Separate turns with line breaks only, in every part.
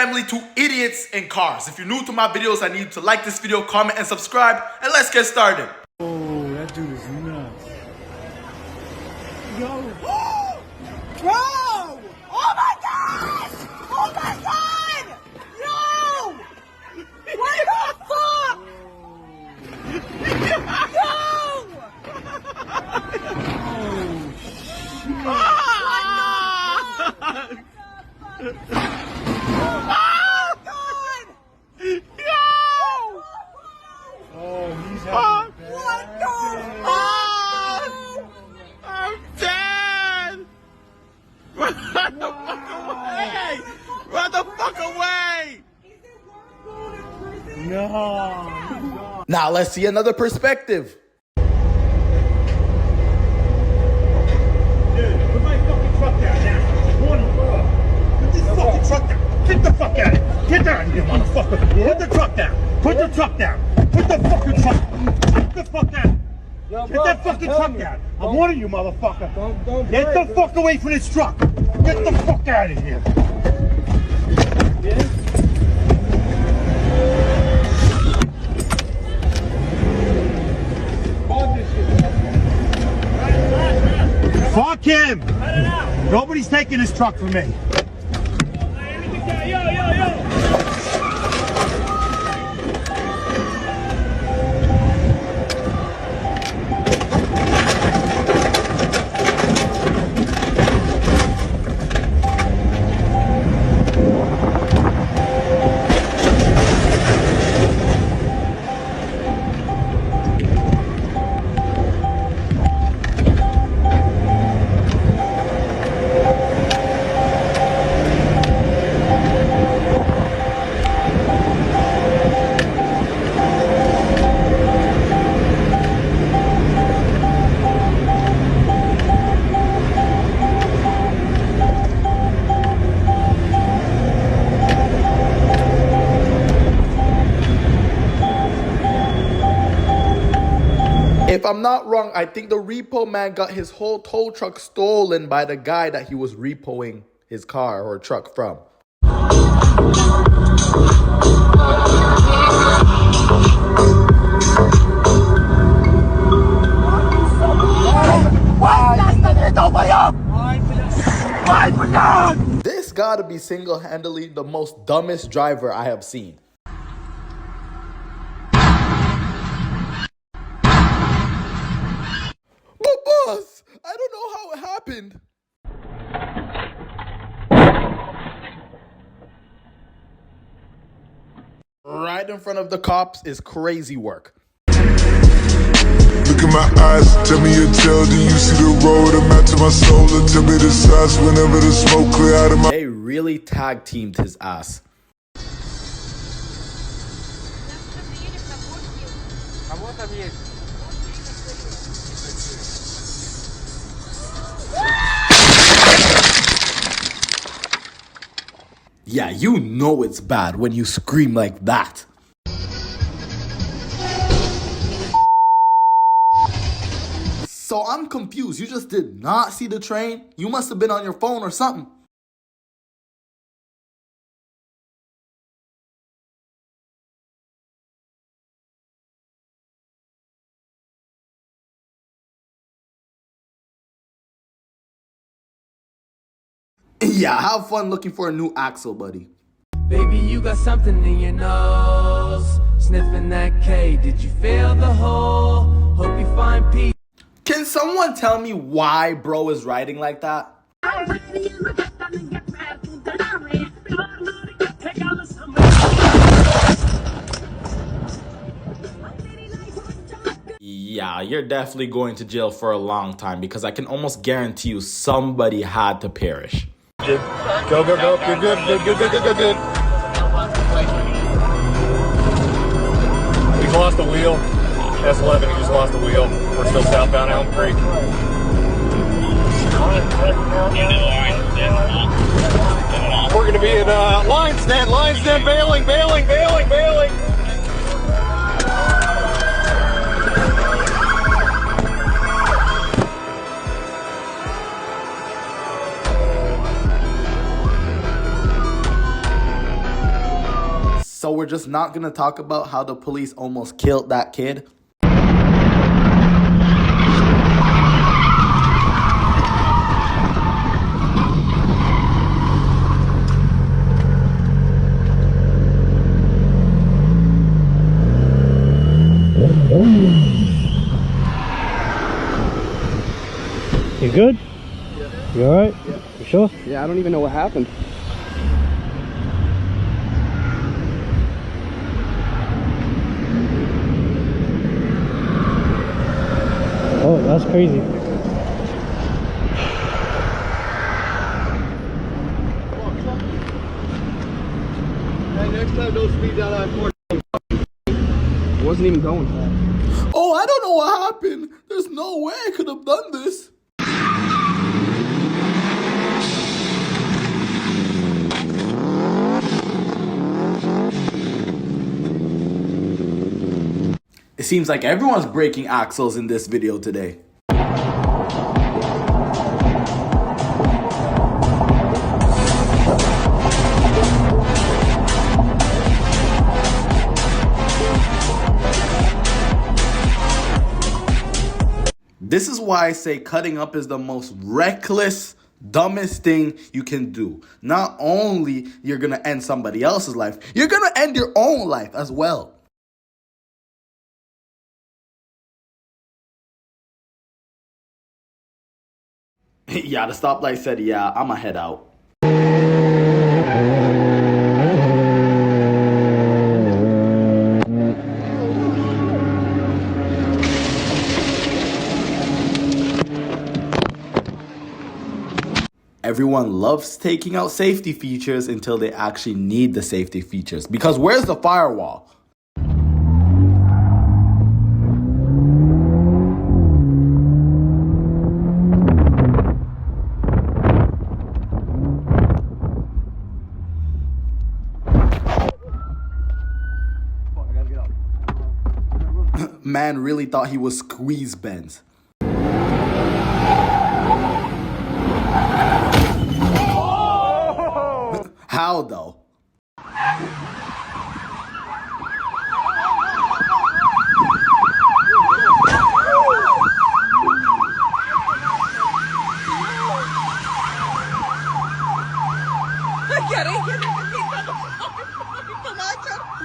family to idiots in cars. If you're new to my videos, I need you to like this video, comment, and subscribe, and let's get started.
Oh, that dude is nuts. Yo.
Bro! Oh my gosh! Oh my god! No! What the fuck? No!
Oh,
Oh god! No!
oh, he's having a
What
bad
the
day.
fuck?
I'm dead! Run the fuck away! Run the fuck away!
Is it worth going to prison?
No.
Now let's see another perspective.
Dude, put my fucking truck down now. Put this fucking truck down. Get the fuck out of here. Get down, you motherfucker. Put the truck down. Put the truck down. Put the fucking truck down. Get the fuck down. Get that fucking truck down. I'm warning you, motherfucker. Get the fuck away from this truck. Get the fuck out of here. Fuck him! Nobody's taking this truck from me.
If I'm not wrong, I think the repo man got his whole tow truck stolen by the guy that he was repoing his car or truck from. This gotta be single-handedly the most dumbest driver I have seen. But boss, I don't know how it happened. Right in front of the cops is crazy work.
Look in my eyes, tell me your tale. Do you see the road? I'm out to my soul. And tell me the size whenever the smoke clear out of my.
They really tag teamed his ass. Yeah, you know it's bad when you scream like that. So I'm confused. You just did not see the train? You must have been on your phone or something. Yeah, have fun looking for a new axle, buddy.
Baby, you got something in your nose. Sniffing that K, did you feel the hole? Hope you find peace.
Can someone tell me why bro is riding like that? Yeah, you're definitely going to jail for a long time because I can almost guarantee you somebody had to perish.
Go, go, go. You're good, good, good, good, good, good, good. We've lost the wheel. S11, we just lost the wheel. We're still southbound Elm Creek. We're going to be at Lionsden, bailing.
just not gonna talk about how the police almost killed that kid?
You good? Yeah. You alright? Yeah. You sure?
Yeah, I don't even know what happened.
Oh, that's crazy.
Hey, next time don't speed down that court. It wasn't even going fast.
Oh, I don't know what happened. There's no way I could have done this. It seems like everyone's breaking axles in this video today. This is why I say cutting up is the most reckless, dumbest thing you can do. Not only you're gonna end somebody else's life, you're gonna end your own life as well. Yeah, the stoplight said, yeah, I'ma head out. Everyone loves taking out safety features until they actually need the safety features. Because where's the firewall? Man really thought he was squeeze Benz. How though?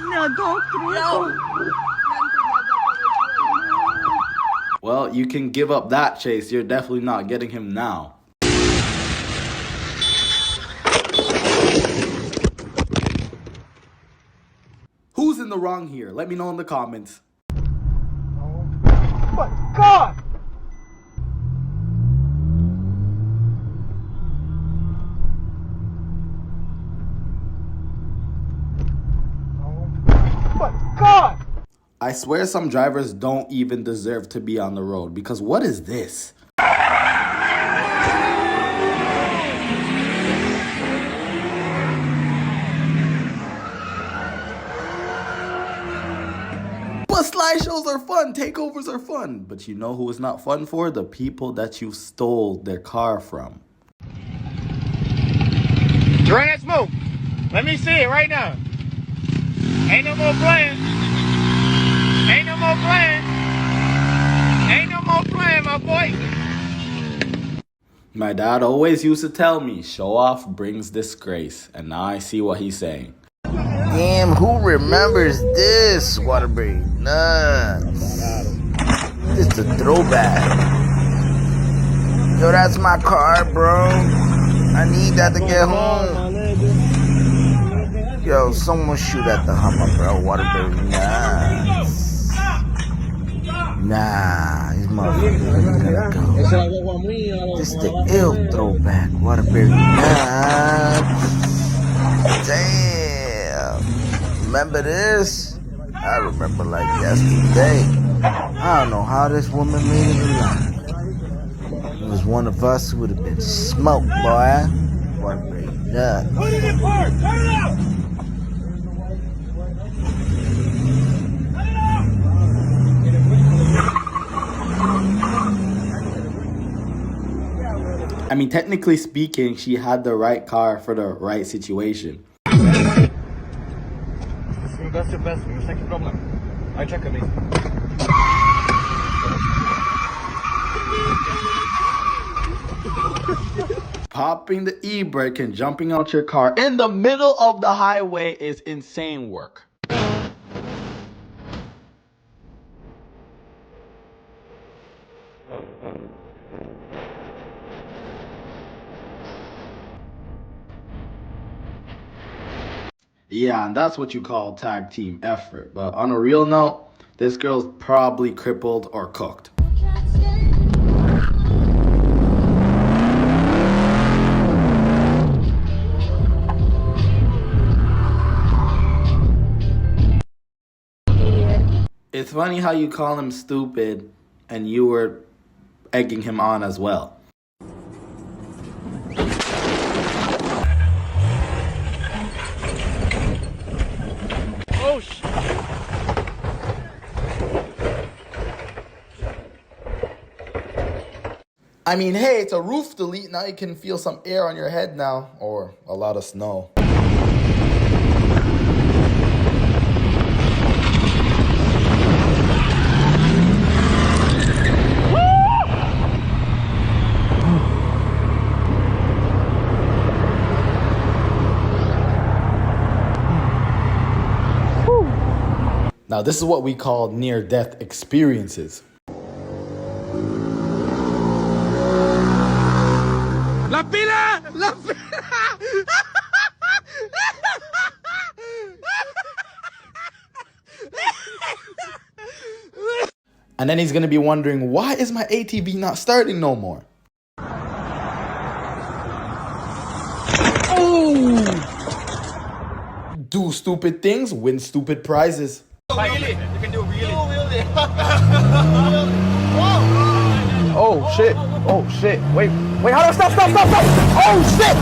No, don't throw.
Well, you can give up that chase. You're definitely not getting him now. Who's in the wrong here? Let me know in the comments.
My God! My God!
I swear some drivers don't even deserve to be on the road, because what is this? But slideshows are fun, takeovers are fun. But you know who it's not fun for? The people that you stole their car from.
Drain that smoke. Let me see it right now. Ain't no more playing. Ain't no more playing. Ain't no more playing, my boy.
My dad always used to tell me, show off brings disgrace. And now I see what he's saying.
Damn, who remembers this? Waterbury nuts. Just a throwback. Yo, that's my car, bro. I need that to get home. Yo, someone shoot at the Hummer, bro. Waterbury nuts. Nah, these motherfuckers ain't gonna go. This the ill throwback. Waterbury nuts. Damn. Remember this? I remember like yesterday. I don't know how this woman made it alive. If it was one of us, it would have been smoked, boy. Waterbury nuts.
Put it in park. Turn it out.
I mean, technically speaking, she had the right car for the right situation.
That's your best. What's the problem? I check it.
Popping the e-brake and jumping out your car in the middle of the highway is insane work. Yeah, and that's what you call tag team effort. But on a real note, this girl's probably crippled or cooked. It's funny how you call him stupid and you were egging him on as well.
Oh shit!
I mean, hey, it's a roof delete. Now you can feel some air on your head now, or a lot of snow. Now, this is what we call near-death experiences.
¡La pila! ¡La pila!
And then he's gonna be wondering, why is my ATV not starting no more? Oh! Do stupid things, win stupid prizes.
Really? You can do really.
Oh shit! Oh shit! Wait! Wait! Hold on! Stop! Stop! Stop! Stop! Oh shit!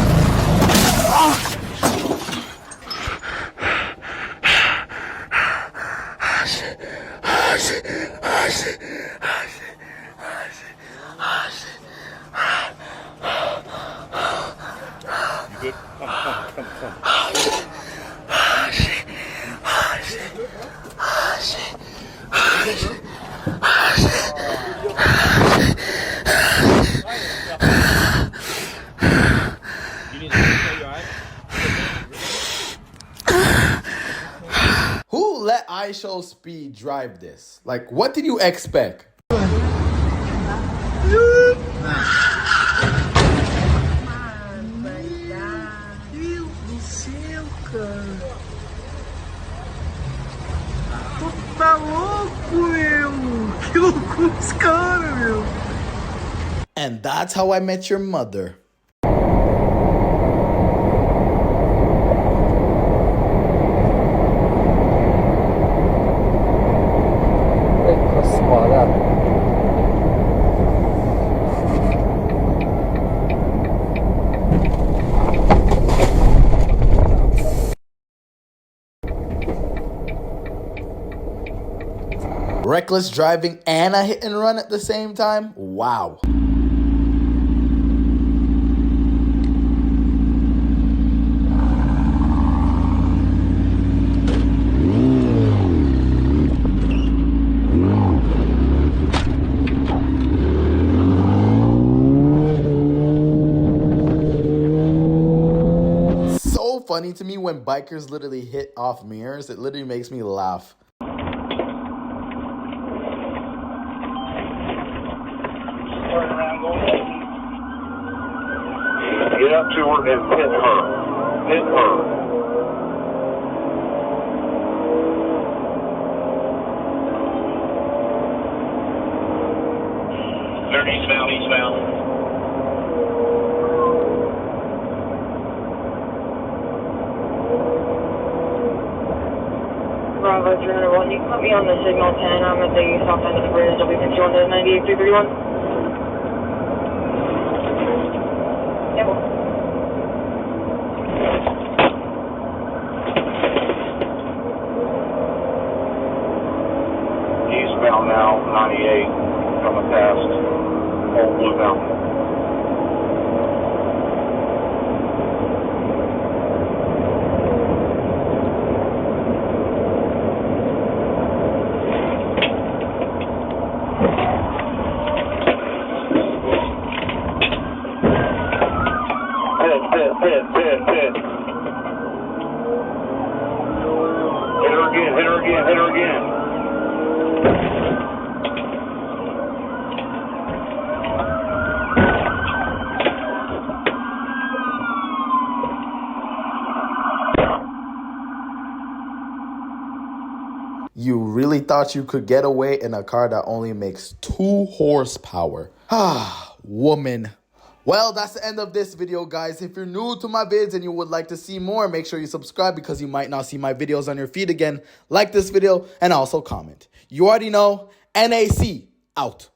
You good? Come.
Who let iShow Speed drive this? Like, what did you expect?
Tá louco, meu! Que loucura esse cara, meu!
And that's how I met your mother. Reckless driving and a hit and run at the same time? Wow. So funny to me when bikers literally hit off mirrors. It literally makes me laugh.
Get up to her and hit her. Hit her. They're eastbound.
Bravo 301, you can put me on the signal 10. I'm at the south end of the bridge. I'll be 51 to 98 331.
Eastbound now, 98, coming past Old Blue Mountain. down.
You really thought you could get away in a car that only makes 2 horsepower? Ah, woman. Well, that's the end of this video, guys. If you're new to my vids and you would like to see more, make sure you subscribe because you might not see my videos on your feed again. Like this video and also comment. You already know, NAC out.